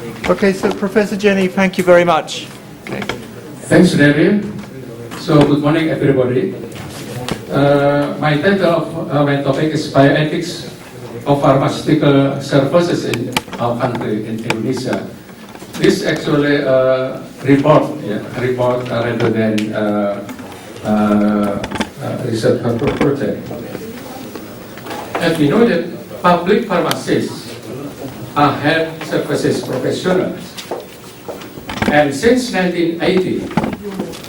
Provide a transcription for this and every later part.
Okay, so Professor Jenie, thank you very much. Okay. Thanks, David. So, good morning, everybody. My title of my topic is Bioethics of Pharmaceutical Services in our country, in Indonesia. This is actually a report rather than research project. And we know that public pharmacists are health services professionals. And since 1980,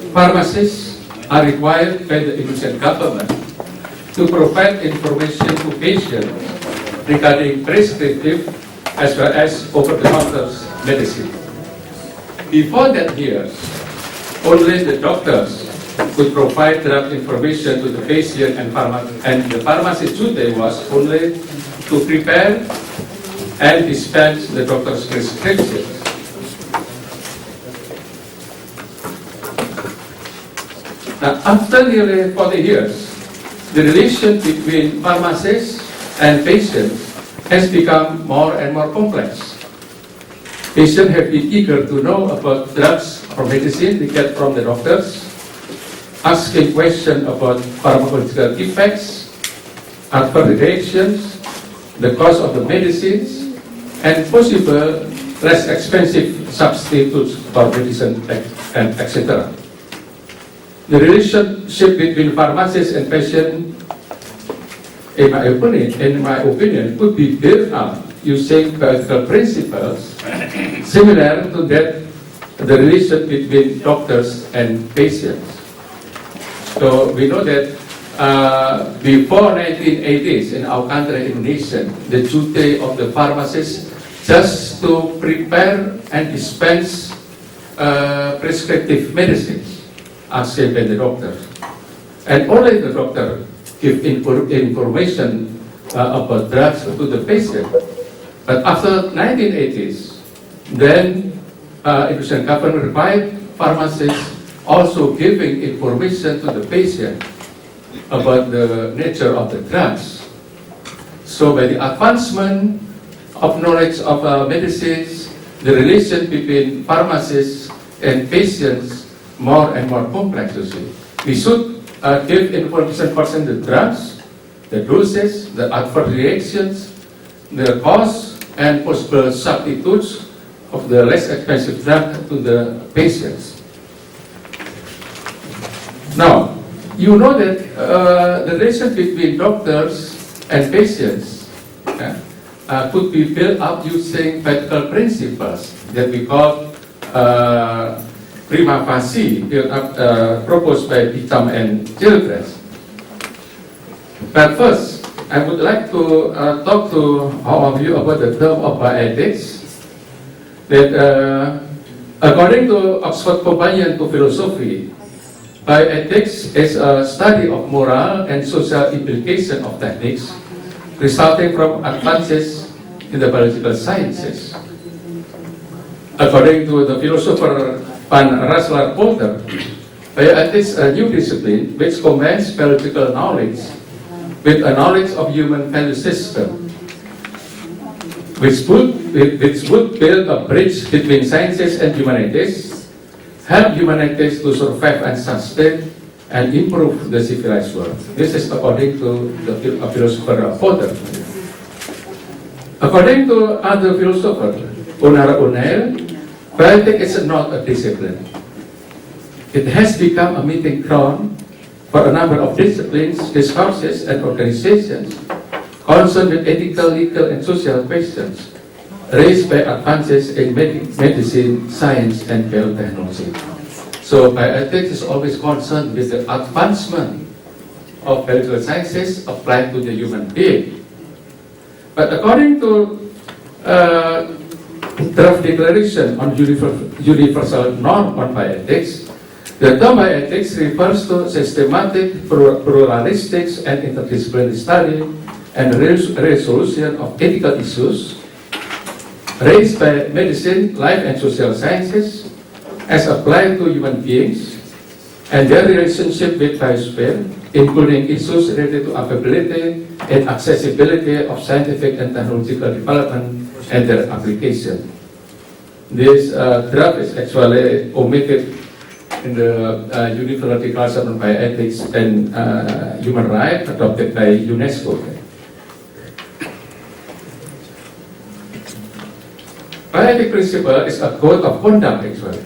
pharmacists are required by the Indonesian government to provide information to patients regarding prescriptive as well as over-the-counter medicine. Before that year, only the doctors could provide drug information to the patient, and the pharmacist's duty was only to prepare and dispense the doctor's prescriptions. Now, after nearly 40 years, the relation between pharmacists and patients has become more and more complex. Patients have been eager to know about drugs or medicine they get from the doctors, asking questions about pharmacological effects, adverse reactions, the cost of the medicines, and possible less expensive substitutes for medicine, and etc. The relationship between pharmacists and patients, in my opinion, could be built up using bioethical principles similar to that the relation between doctors and patients. So we know that before 1980s in our country, Indonesia, the duty of the pharmacist just to prepare and dispense prescriptive medicines as said by the doctor. And only the doctor give information about drugs to the patient. But after 1980s, then Indonesian government required pharmacists also giving information to the patient about the nature of the drugs. So by the advancement of knowledge of medicines, the relation between pharmacists and patients more and more complex, you see. We should give information concerning the drugs, the doses, the adverse reactions, the cost, and possible substitutes of the less expensive drug to the patients. Now, you know that the relation between doctors and patients could be built up using ethical principles that we call prima facie, built up, proposed by Bitam and Childress. But first, I would like to talk to all of you about the term of bioethics. That according to Oxford Companion to Philosophy, bioethics is a study of moral and social implication of techniques resulting from advances in the biological sciences. According to the philosopher Van Rensselaer-Polder, bioethics is a new discipline which combines biological knowledge with a knowledge of human value system, which would build a bridge between sciences and humanities, help humanities to survive and sustain, and improve the civilized world. This is according to the philosopher Polder. According to other philosopher, Umar, bioethics is not a discipline. It has become a meeting ground for a number of disciplines, discourses, and organizations concerned with ethical, legal, and social questions raised by advances in medicine, science, and biotechnology. So bioethics is always concerned with the advancement of biological sciences applied to the human being. But according to Draft Declaration on Universal Norm on Bioethics, the term bioethics refers to systematic, pluralistic, and interdisciplinary study and resolution of ethical issues raised by medicine, life, and social sciences as applied to human beings and their relationship with biosphere, including issues related to availability and accessibility of scientific and technological development and their application. This draft is actually omitted in the Universal Declaration on Bioethics and Human Rights adopted by UNESCO. Bioethics principle is a code of conduct actually.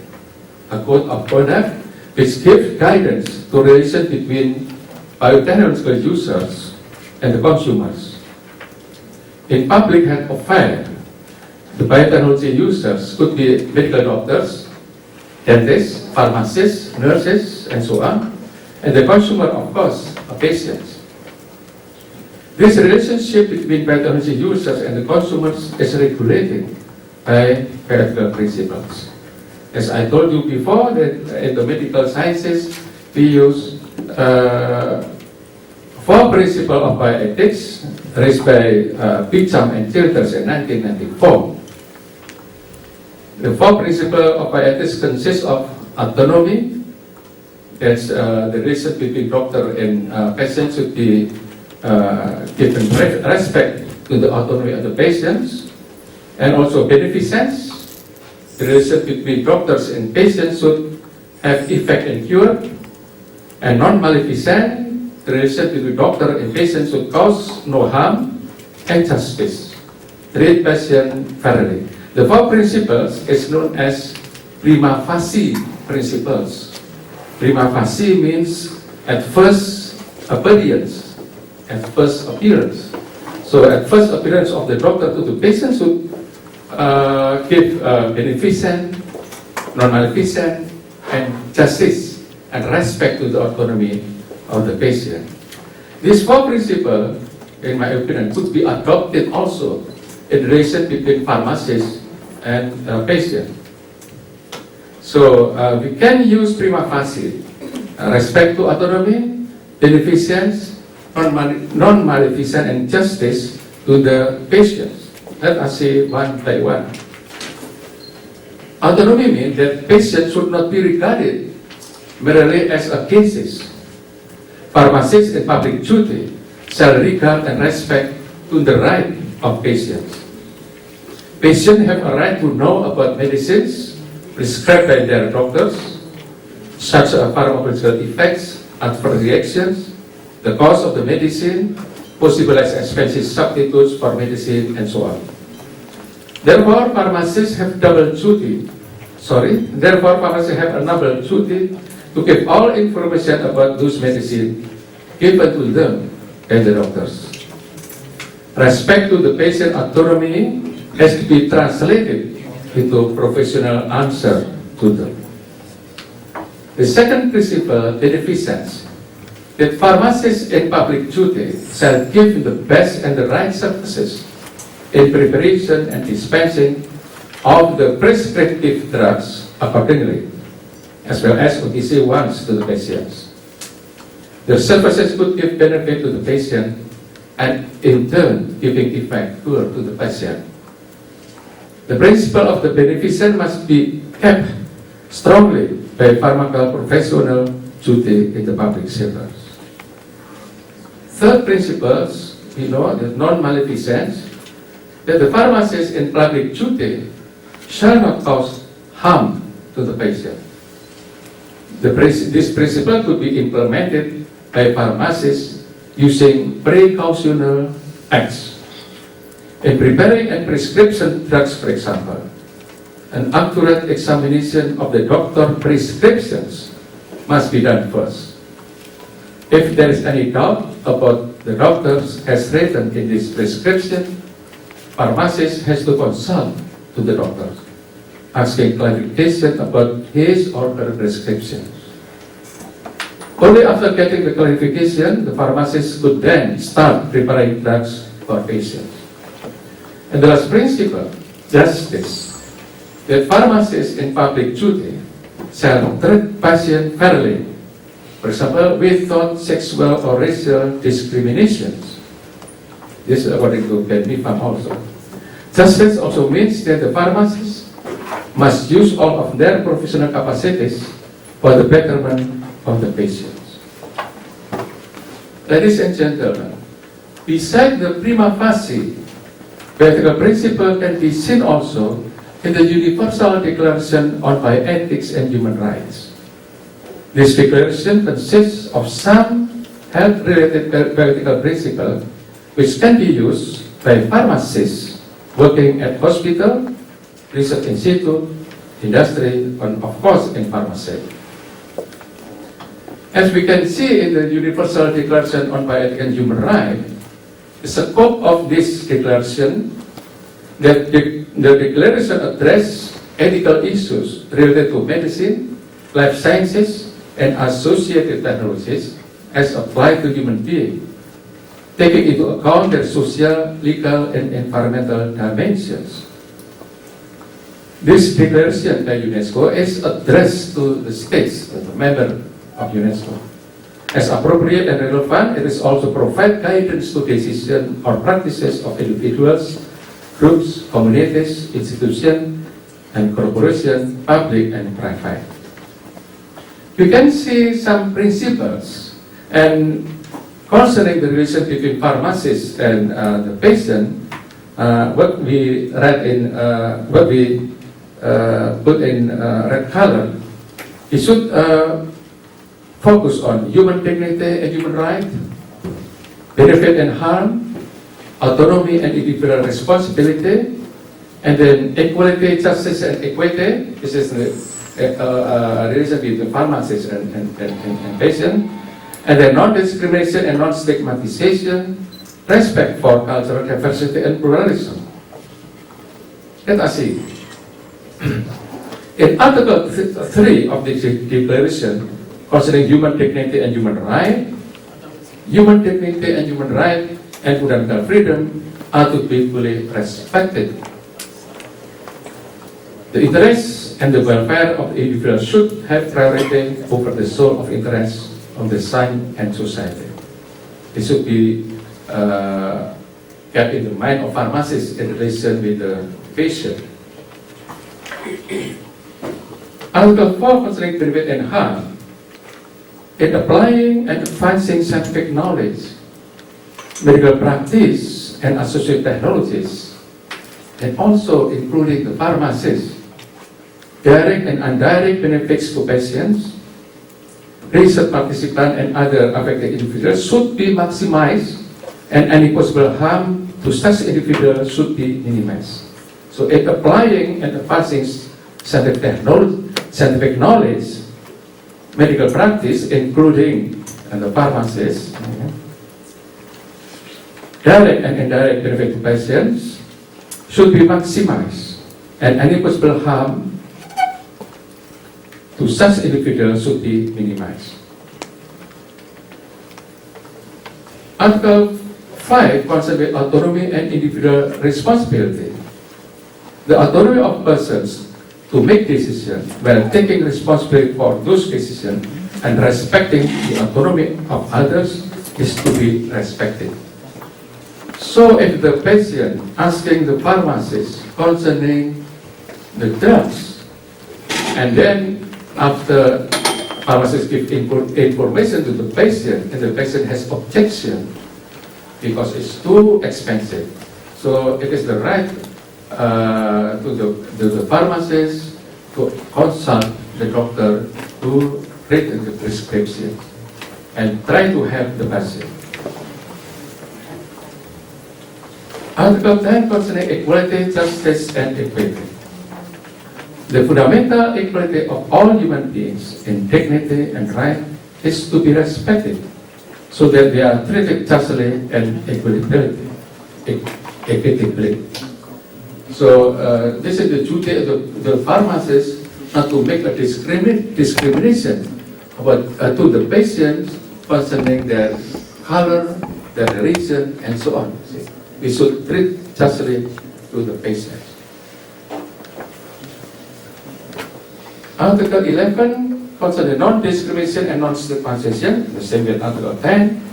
A code of conduct which gives guidance to relation between biotechnological users and the consumers. In public health affairs, the biotechnology users could be medical doctors, dentists, pharmacists, nurses, and so on, and the consumer, of course, are patients. This relationship between biotechnology users and the consumers is regulated by bioethical principles. As I told you before, that in the medical sciences, we use 4 principles of bioethics raised by Beecham and Childers in 1994. The 4 principles of bioethics consist of autonomy, that's the relation between doctor and patient should be given respect to the autonomy of the patients, and also beneficence, the relation between doctors and patients should have effect and cure, and non-maleficent, the relation between doctor and patient should cause no harm, and justice, treat patient fairly. The 4 principles is known as prima facie principles. Prima facie means at first appearance, at first appearance. So at first appearance of the doctor to the patient should give beneficent, non-maleficent, and justice and respect to the autonomy of the patient. These 4 principles, in my opinion, could be adopted also in relation between pharmacists and patient. So we can use prima facie, respect to autonomy, beneficence, non-maleficent, and justice to the patients. Let us see one by one. Autonomy means that patients should not be regarded merely as a cases. Pharmacists in public duty shall regard and respect to the right of patients. Patients have a right to know about medicines prescribed by their doctors, such as pharmacological effects, adverse reactions, the cost of the medicine, possible as expensive substitutes for medicine, and so on. Therefore, pharmacists have a double duty to give all information about those medicines given to them by the doctors. Respect to the patient autonomy has to be translated into professional answer to them. The second principle, beneficence, that pharmacists in public duty shall give the best and the right services in preparation and dispensing of the prescriptive drugs accordingly, as well as OTC ones to the patients. The services could give benefit to the patient and in turn giving effect cure to the patient. The principle of the beneficence must be kept strongly by pharmaceutical professional duty in the public sector. Third principles, the non-maleficence, that the pharmacist in public duty shall not cause harm to the patient. This principle could be implemented by pharmacists using precautionary acts. In preparing and prescription drugs, for example, an accurate examination of the doctor's prescriptions must be done first. If there is any doubt about the doctor has written in this prescription, pharmacist has to consult to the doctor, asking clarification about his or her prescription. Only after getting the clarification, the pharmacist could then start preparing drugs for patients. And the last principle, justice, that pharmacists in public duty shall treat patients fairly, for example, without sexual or racial discriminations. This is according to Ben Nifam also. Justice also means that the pharmacists must use all of their professional capacities for the betterment of the patients. Ladies and gentlemen, besides the prima facie, bioethical principle can be seen also in the Universal Declaration on Bioethics and Human Rights. This declaration consists of some health-related bioethical principles which can be used by pharmacists working at hospital, research institute, industry, and of course in pharmacy. As we can see in the Universal Declaration on Bioethics and Human Rights, the scope of this declaration, that the declaration addresses ethical issues related to medicine, life sciences, and associated technologies as applied to human beings, taking into account their social, legal, and environmental dimensions. This declaration by UNESCO is addressed to the states, the member of UNESCO. As appropriate and relevant, it is also provide guidance to decisions or practices of individuals, groups, communities, institutions, and corporations, public and private. You can see some principles and concerning the relation between pharmacist and the patient. What we read in what we put in red color, it should focus on human dignity and human right, benefit and harm, autonomy and individual responsibility, and then equality, justice, and equity. This is the relation between pharmacist and patient, and then non-discrimination and non-stigmatization, respect for cultural diversity and pluralism. Let us see. In Article 3 of the Declaration concerning human dignity and human right and fundamental freedom are to be fully respected. The interests and the welfare of the individual should have priority over the sole of interest of the science and society. It should be kept in the mind of pharmacists in relation with the patient. Article 4 concerning benefit and harm, in applying and advancing scientific knowledge, medical practice, and associated technologies, and also including the pharmacists, direct and indirect benefits to patients, research participants, and other affected individuals should be maximized, and any possible harm to such individuals should be minimized. So, in applying and advancing scientific knowledge, medical practice, including the pharmacists, direct and indirect benefit to patients should be maximized, and any possible harm to such individuals should be minimized. Article 5 concerns with autonomy and individual responsibility. The autonomy of persons to make decisions while taking responsibility for those decisions and respecting the autonomy of others is to be respected. So if the patient asking the pharmacist concerning the drugs, and then after pharmacist give information to the patient, and the patient has objection because it's too expensive, so it is the right to the pharmacist to consult the doctor to read the prescription and try to help the patient. Article 10 concerning equality, justice, and equity. The fundamental equality of all human beings in dignity and right is to be respected, so that they are treated justly and equitably. So this is the duty of the pharmacist not to make a discrimination about, to the patients concerning their color, their religion, and so on. We should treat justly to the patients. Article 11 concerning non-discrimination and non-stigmatization, the same with Article 10.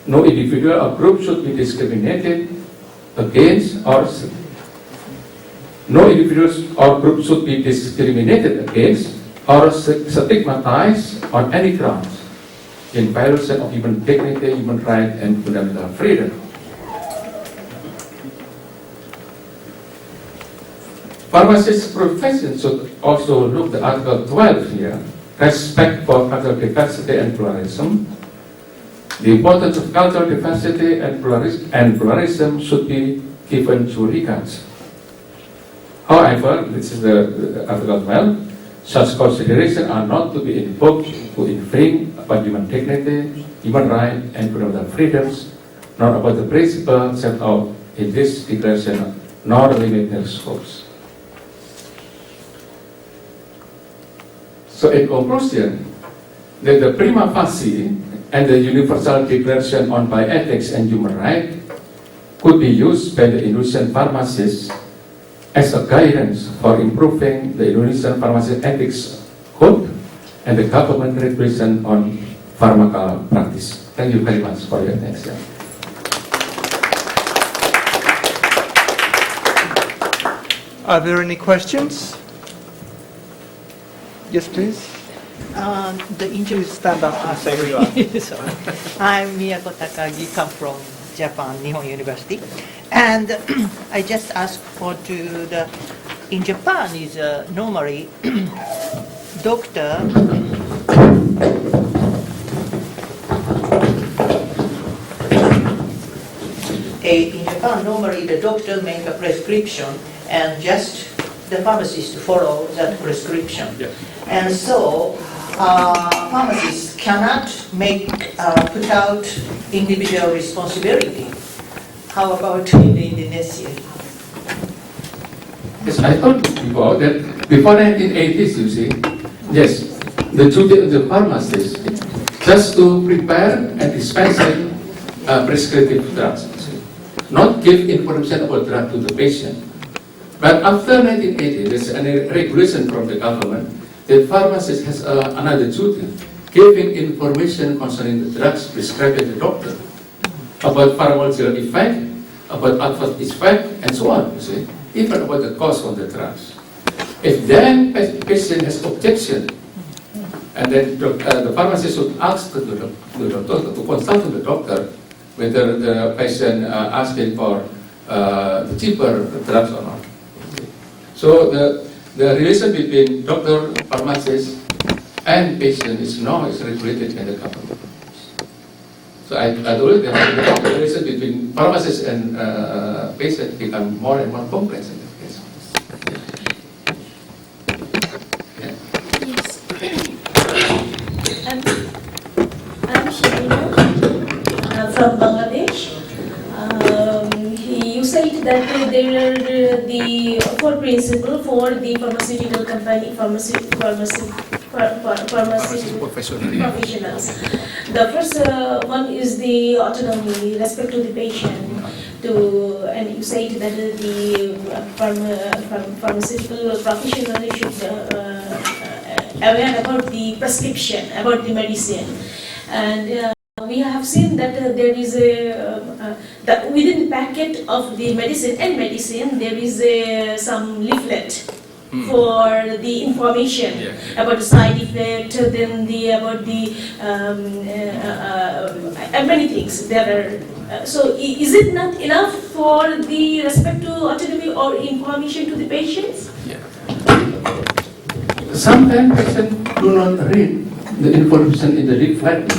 No individual or group should be discriminated against or no individuals or group should be discriminated against or stigmatized on any grounds in violation of human dignity, human rights, and fundamental freedom. Pharmacist profession should also look at Article 12 here, respect for cultural diversity and pluralism. The importance of cultural diversity and pluralism should be given due regard. However, this is the Article 12, such considerations are not to be invoked to infringe upon human dignity, human rights, and fundamental freedoms, nor about the principles set out in this declaration, nor limit their scopes. So in conclusion, that the prima facie and the Universal Declaration on Bioethics and Human Rights could be used by the Indonesian pharmacists as a guidance for improving the Indonesian Pharmacy Ethics Code and the government regulation on pharmaceutical practice. Thank you very much for your attention. Are there any questions? Yes, please. Please stand up and say who you are. Sorry. I'm Miyako Takagi, come from Japan, Nihon University. And I just asked in Japan is normally doctor in Japan normally the doctor make a prescription and just the pharmacist follow that prescription. Yes. And so pharmacists cannot put out individual responsibility. How about in Indonesia? Yes, I told you before that before 1980s, you see, yes, the duty of the pharmacist just to prepare and dispensing prescriptive drugs, not give information about drug to the patient. But after 1980, there's a regulation from the government that pharmacist has another duty, giving information concerning the drugs prescribed by the doctor, about pharmacological effect, about adverse effect, and so on, you see, even about the cost of the drugs. If then patient has objection, and then the pharmacist should ask the doctor, to consult with the doctor, whether the patient asking for the cheaper drugs or not. So the relation between doctor, pharmacist, and patient is regulated by the government. So I told you that the relation between pharmacist and patient become more and more complex in this case. Yeah. Yes. I'm Jenie from Bangladesh. You said that there are the four principles for the pharmaceutical company, pharmaceutical professionals. The first one is the autonomy, respect to the patient. And you said that the pharmaceutical professional should aware about the prescription, about the medicine, and we have seen that there is that within the packet of the medicine there is some leaflet for the information about the side effect, then about the many things there are. So is it not enough for the respect to autonomy or information to the patients? Yeah. Sometimes patients do not read the information in the leaflet.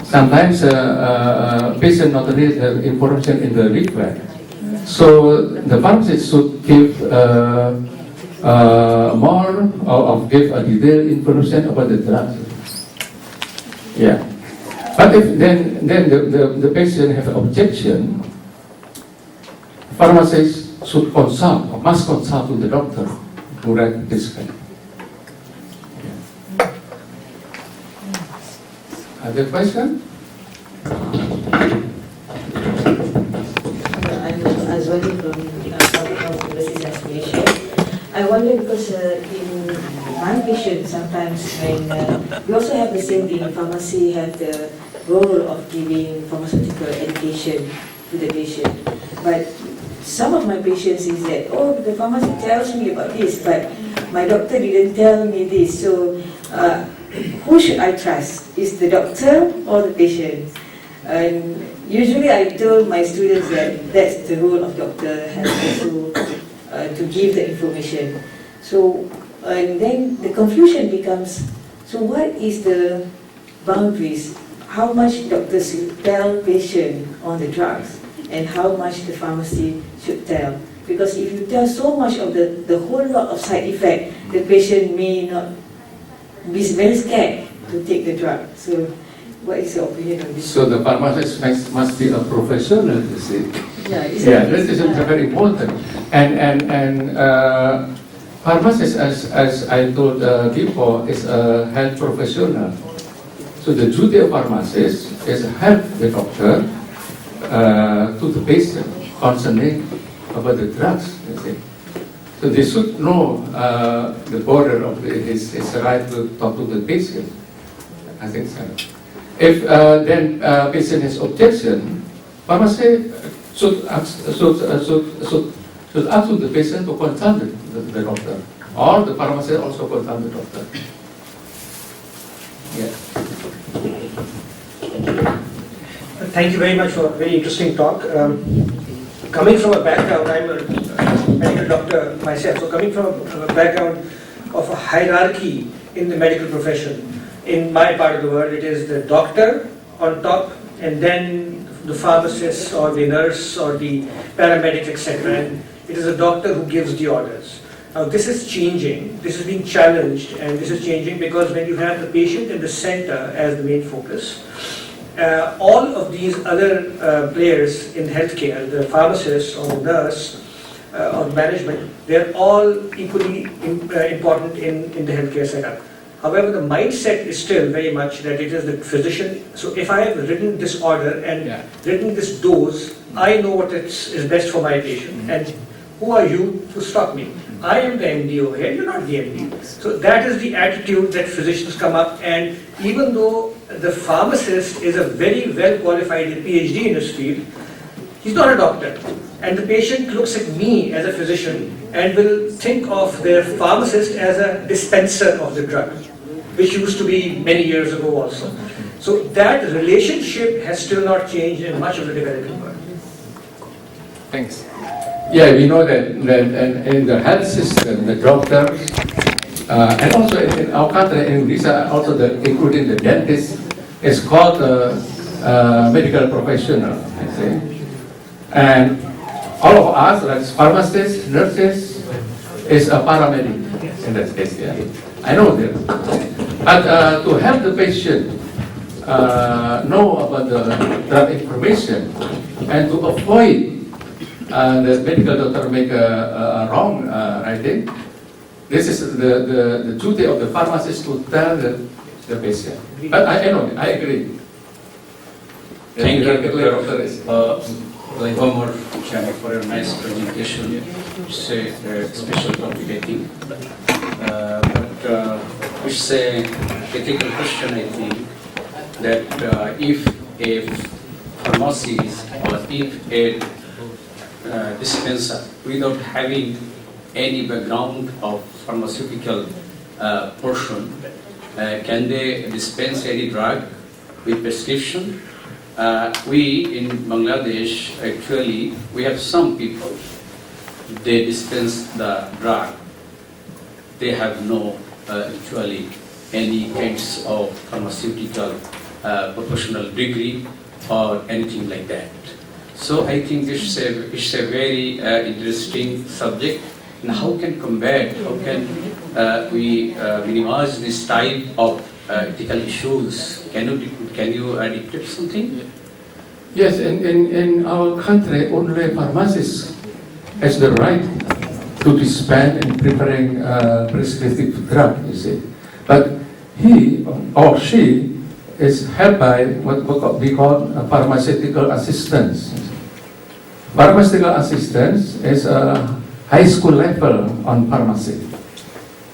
Sometimes patient not read the information in the leaflet. So the pharmacist should give more or give a detailed information about the drug. Yeah. But if then the patient have an objection, pharmacist should consult or must consult with the doctor who write this kind. Other question? As well from overseas aspiration. I wonder because in my patient sometimes when we also have the same thing, pharmacy have the role of giving pharmaceutical education to the patient. But some of my patients is that, oh, the pharmacy tells me about this, but my doctor didn't tell me this. So who should I trust? Is the doctor or the patient? And usually I told my students that that's the role of doctor, has also to give the information. So, and then the confusion becomes, so what is the boundaries? How much doctors tell patient on the drugs and how much the pharmacy should tell? Because if you tell so much of the whole lot of side effect, the patient may not be very scared to take the drug. So what is your opinion on this? So the pharmacist must be a professional, you see. Yeah, This is very important. And pharmacist, as I told before, is a health professional. So the duty of pharmacist is to help the doctor to the patient concerning about the drugs, you see. So they should know the border of his right to talk to the patient. I think so. If then patient has objection, pharmacy should ask the patient to consult the doctor, or the pharmacist also consult the doctor. Yeah. Thank you very much for a very interesting talk. Coming from a background, I'm a medical doctor myself, so coming from a background of a hierarchy in the medical profession, in my part of the world, it is the doctor on top, and then the pharmacist or the nurse or the paramedic, etc. And it is a doctor who gives the orders. Now this is changing, this is being challenged, and this is changing because when you have the patient in the center as the main focus, all of these other players in healthcare, the pharmacist or the nurse or management, they're all equally important in the healthcare setup. However, the mindset is still very much that it is the physician. So if I have written this order and written this dose, I know what is best for my patient. And who are you to stop me? I am the MD over here, you're not the MD. So that is the attitude that physicians come up, and even though the pharmacist is a very well qualified Ph.D. in his field, he's not a doctor. And the patient looks at me as a physician and will think of their pharmacist as a dispenser of the drug, which used to be many years ago also. So that relationship has still not changed in much of the developing world. Thanks. Yeah, we know that in the health system, the doctors, and also in our country, in Indonesia, also including the dentist, is called medical professional, I say. And all of us, like pharmacists, nurses, is a paramedic in that case. Yeah, I know that. But to help the patient know about the drug information and to avoid the medical doctor make a wrong writing, this is the duty of the pharmacist to tell the patient. But I know, I agree. Thank you, Umar, for a nice presentation. It's a special topic, I think. But it's a ethical question, I think, that if a pharmacist or if a dispenser, without having any background of pharmaceutical portion, can they dispense any drug with prescription? We in Bangladesh, actually, we have some people, they dispense the drug. They have no, actually, any kinds of pharmaceutical professional degree or anything like that. So I think this is a very interesting subject. And how can combat, how can we minimize this type of ethical issues? Can you dictate something? Yes, in our country, only pharmacists has the right to dispense and preparing prescriptive drug, you see. But he or she is helped by what we call a pharmaceutical assistants. Pharmaceutical assistants is a high school level on pharmacy.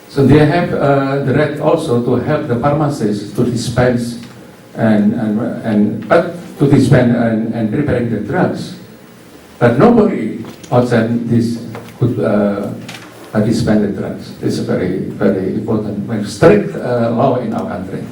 So they have the right also to help the pharmacists to dispense and preparing the drugs. But nobody outside this could dispense the drugs. This is a very, very important, very strict law in our country.